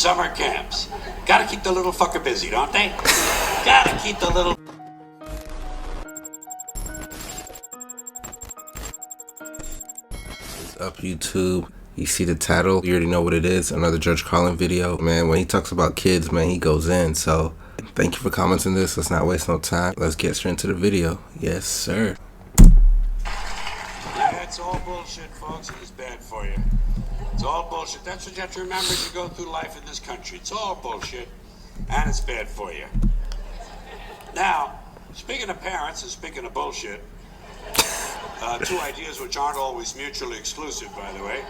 summer camps. Gotta keep the little fucker busy, don't they? Gotta keep the little... What's up, YouTube? You see the title, you already know what it is, another George Carlin video. Man, when he talks about kids, man, he goes in. So thank you for commenting this. Let's not waste no time. Let's get straight into the video. Yes, sir. Yeah, it's all bullshit, folks, and it's bad for you. It's all bullshit. That's what you have to remember as you go through life in this country. It's all bullshit, and it's bad for you. Now, speaking of parents and speaking of bullshit, two ideas which aren't always mutually exclusive, by the way,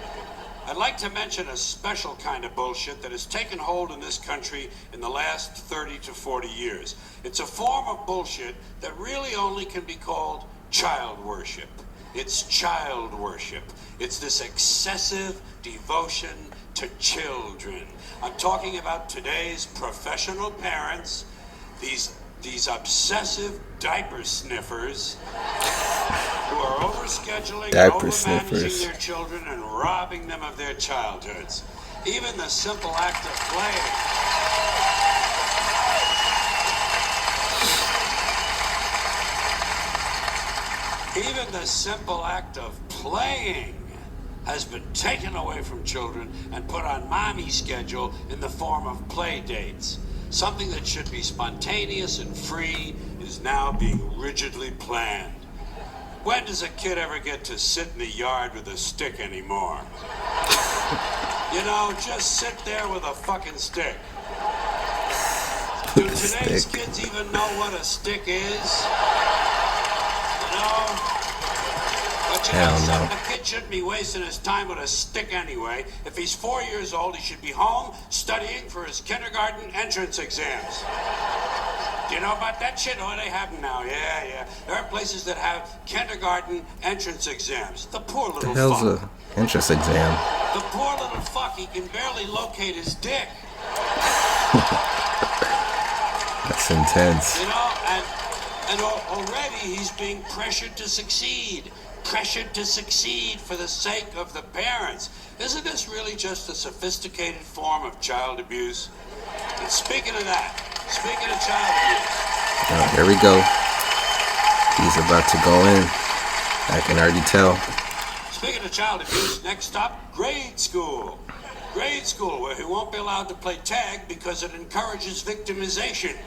I'd like to mention a special kind of bullshit that has taken hold in this country in the last 30 to 40 years. It's a form of bullshit that really only can be called child worship. It's child worship. It's this excessive devotion to children. I'm talking about today's professional parents, these obsessive diaper sniffers who are overscheduling and overmanaging their children and robbing them of their childhoods. Even the simple act of playing. Even the simple act of playing has been taken away from children and put on mommy's schedule in the form of play dates. Something that should be spontaneous and free is now being rigidly planned. When does a kid ever get to sit in the yard with a stick anymore? You know, just sit there with a fucking stick. Do today's kids even know what a stick is? You know? But you know something, a kid shouldn't be wasting his time with a stick anyway. If he's 4 years old, he should be home studying for his kindergarten entrance exams. Do you know about that shit? Oh, they have them now. Yeah. There are places that have kindergarten entrance exams. The poor little fuck. The hell's an entrance exam? The poor little fuck, he can barely locate his dick. That's intense. You know, and already he's being pressured to succeed. Pressured to succeed for the sake of the parents. Isn't this really just a sophisticated form of child abuse? And speaking of that, speaking of child abuse. Oh, here we go. He's about to go in. I can already tell. Speaking of child abuse, next up, grade school. Grade school, where he won't be allowed to play tag because it encourages victimization.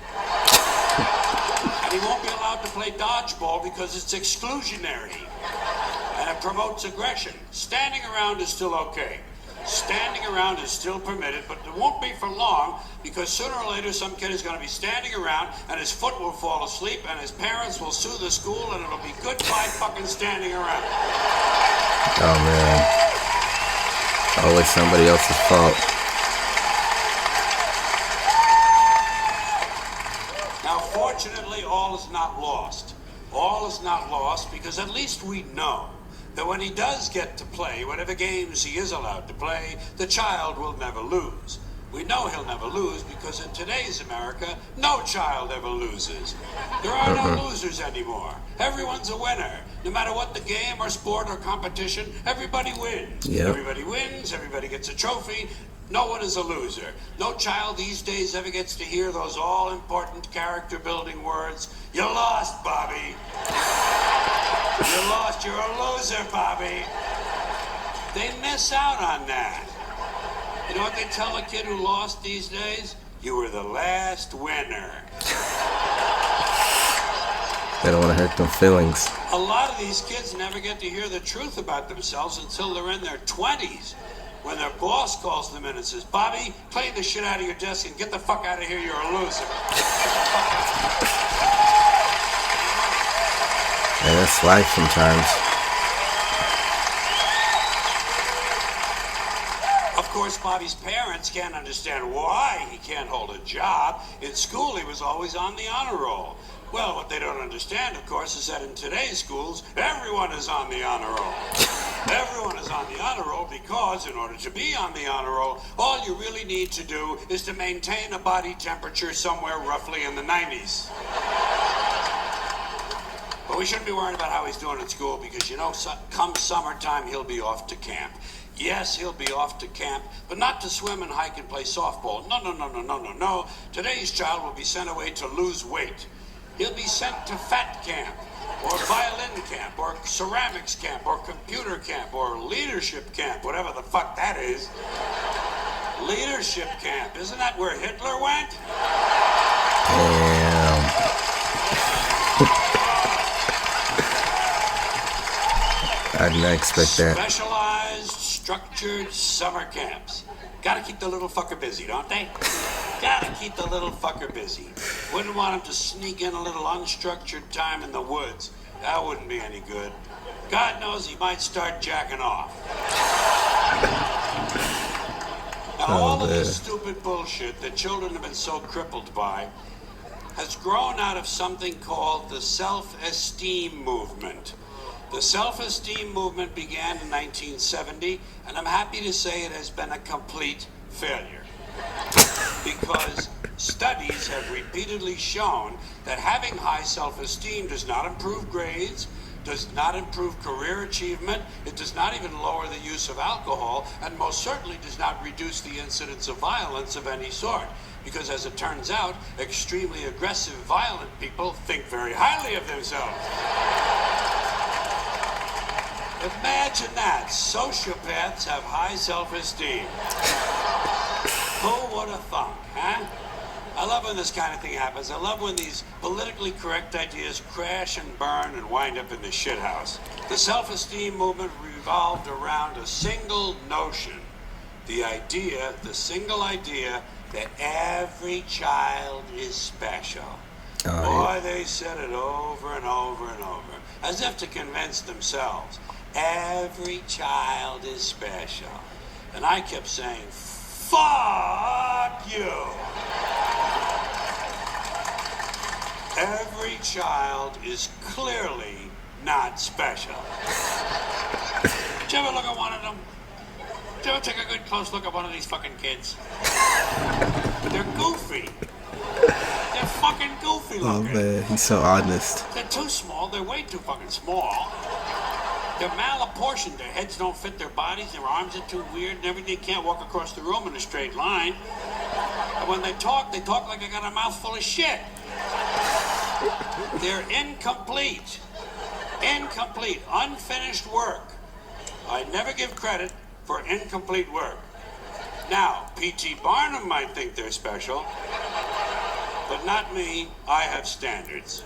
And he won't be allowed to play dodgeball because it's exclusionary. And it promotes aggression. Standing around is still okay. Standing around is still permitted, but it won't be for long because sooner or later some kid is going to be standing around and his foot will fall asleep and his parents will sue the school and it'll be goodbye fucking standing around. Oh man. Always somebody else's fault. Now fortunately all is not lost. All is not lost because at least we know that when he does get to play whatever games he is allowed to play, the child will never lose. We know he'll never lose because in today's America, no child ever loses. There are no losers anymore. Everyone's a winner. No matter what the game or sport or competition, everybody wins. Yep. Everybody wins, everybody gets a trophy. No one is a loser. No child these days ever gets to hear those all-important character-building words, "You lost, Bobby. You lost, you're a loser, Bobby." They miss out on that. You know what they tell a kid who lost these days? You were the last winner. They don't want to hurt them feelings. A lot of these kids never get to hear the truth about themselves until they're in their 20s. When their boss calls them in and says, "Bobby, clean the shit out of your desk and get the fuck out of here, you're a loser." Yeah, that's life sometimes. Of course, Bobby's parents can't understand why he can't hold a job. In school, he was always on the honor roll. Well, what they don't understand, of course, is that in today's schools, everyone is on the honor roll. Everyone is on the honor roll because in order to be on the honor roll, all you really need to do is to maintain a body temperature somewhere roughly in the 90s. But we shouldn't be worried about how he's doing at school because, you know, come summertime, he'll be off to camp. Yes, he'll be off to camp, but not to swim and hike and play softball. No, no, no, no, no, no, no. Today's child will be sent away to lose weight. He'll be sent to fat camp, or violin camp, or ceramics camp, or computer camp, or leadership camp, whatever the fuck that is. Leadership camp. Isn't that where Hitler went? Damn. I did not expect that. Specialized, structured summer camps. Gotta keep the little fucker busy, don't they? Gotta keep the little fucker busy. Wouldn't want him to sneak in a little unstructured time in the woods. That wouldn't be any good. God knows he might start jacking off. Now, all of this stupid bullshit that children have been so crippled by has grown out of something called the self-esteem movement. The self-esteem movement began in 1970, and I'm happy to say it has been a complete failure. Because studies have repeatedly shown that having high self-esteem does not improve grades, does not improve career achievement, it does not even lower the use of alcohol, and most certainly does not reduce the incidence of violence of any sort. Because as it turns out, extremely aggressive, violent people think very highly of themselves. Imagine that. Sociopaths have high self-esteem. Who would have thunk, huh? I love when this kind of thing happens. I love when these politically correct ideas crash and burn and wind up in the shithouse. The self-esteem movement revolved around a single notion. The single idea that every child is special. Boy, they said it over and over and over, as if to convince themselves. Every child is special. And I kept saying, fuck you. Every child is clearly not special. Did you ever look at one of them? Did you ever take a good close look at one of these fucking kids? They're goofy. They're fucking goofy looking. Oh man, he's so honest. They're too small. They're way too fucking small. They're malapportioned. Their heads don't fit their bodies. Their arms are too weird and everything. They can't walk across the room in a straight line. And when they talk like they got a mouthful of shit. They're incomplete. Incomplete. Unfinished work. I never give credit for incomplete work. Now, P.T. Barnum might think they're special, but not me. I have standards.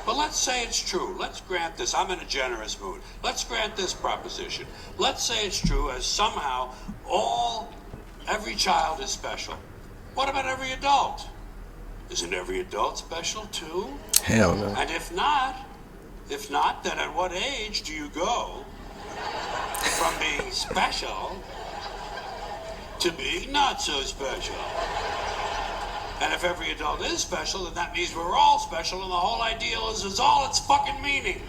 But let's say it's true. Let's grant this. I'm in a generous mood. Let's grant this proposition. Let's say it's true as somehow every child is special. What about every adult? Isn't every adult special too? Hell no. And if not, then at what age do you go from being special to being not so special? And if every adult is special, then that means we're all special, and the whole ideal is all its fucking meaning.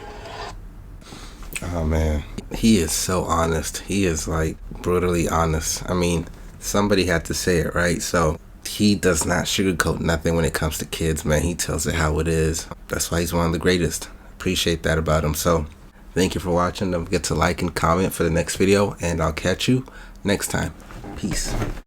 Oh man, he is so honest. He is like brutally honest. I mean, somebody had to say it, right? So he does not sugarcoat nothing when it comes to kids, man. He tells it how it is. That's why he's one of the greatest. Appreciate that about him. So thank you for watching. Don't forget to like and comment for the next video, and I'll catch you next time. Peace.